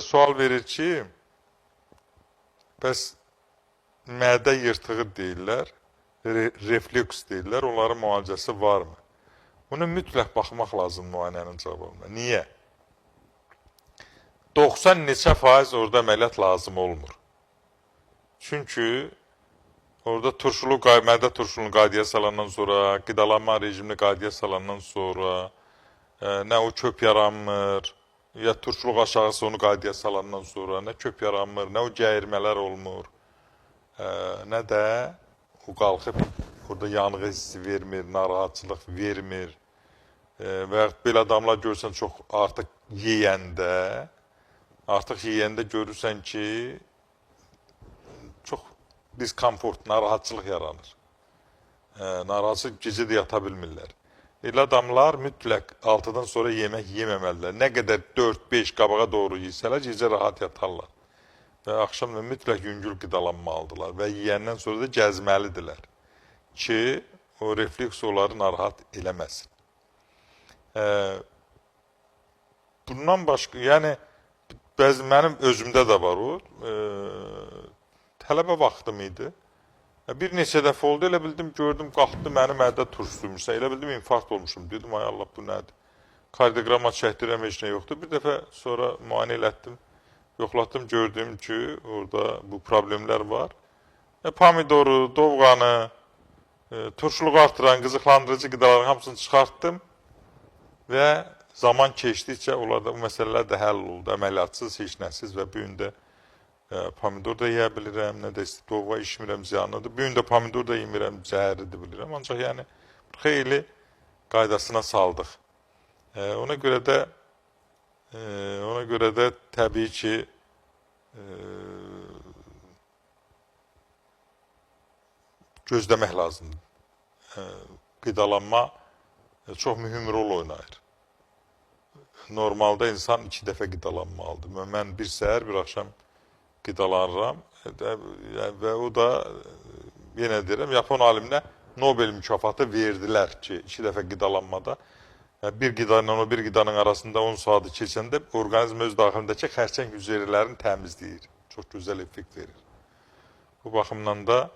Sual verir ki, bəs mədə yırtığı deyirlər, reflüks deyirlər, onların müalicəsi varmı? Buna mütləq baxmaq lazım müayinənin cavabına. Niyə? 90 neçə faiz orada əməliyyat lazım olmur. Çünki orada mədə turşulu qaydaya salandan sonra, qidalanma rejimini qaydaya salandan sonra, nə o köp yaranmır, ya turşuluq aşağısı onu qaydaya salandan sonra, nə köp yaranmır, nə o gəyirmələr olmur, nə də o qalxıb orada yanğı hissi vermir, narahatçılıq vermir və yaxud belə adamlar görürsən çox artıq yeyəndə görürsən ki, çox diskomfort, narahatçılıq yaranır. Narahatçılıq gecə də yata bilmirlər. Elə adamlar mütləq 6-dan sonra yemək yeməməlidirlər. Nə qədər 4-5 qabağa doğru yiyirсələr, gecə rahat yatarlar. Və axşam da mütləq yüngül qidalanmalıdırlar və yiyəndən sonra da gəzməlidirlər ki, o reflüks onları narahat eləməsin. Bundan başqa, yəni, mənim özümdə də var o, tələbə vaxtım idi. Bir neçə dəfə oldu, elə bildim, gördüm, qalxdı, mənim mədə turşuymuşsa, elə bildim, infarkt olmuşum. Dedim, ay Allah, bu nədir? Kardioqrama çəkdirəm, heç nə yoxdur. Bir dəfə sonra müayinə elətdim, yoxlatdım, gördüm ki, orada bu problemlər var. Pomidoru, dovğanı, turşuluğu artıran, qızıqlandırıcı qidaların hamısını çıxartdım və zaman keçdikcə onlarda bu məsələlər də həll oldu. Əməliyyatsız, heç nəsiz və bu gün də pomidor da yeyə bilirəm, nə də dovğa içmirəm, ziyanlıdır. Bu gün də pomidor da yemirəm, zəhəridir bilirəm. Ancaq yəni xeyli qaydasına saldıq. Ona görə də təbii ki, gözləmək lazımdır. Qidalanma çox mühüm rol oynayır. Normalda insan 2 dəfə qidalanmalıdır. Mən bir səhər, bir axşam qidalanıram və o da, yenə deyirəm, Yapon aliminə Nobel mükafatı verdilər ki, 2 dəfə qidalanmada bir qida ilə o bir qidanın arasında 10 saatı keçəndə orqanizm öz daxilindəki xərçəng hüceyrələrini təmizləyir. Çox gözəl effekt verir. Bu baxımdan da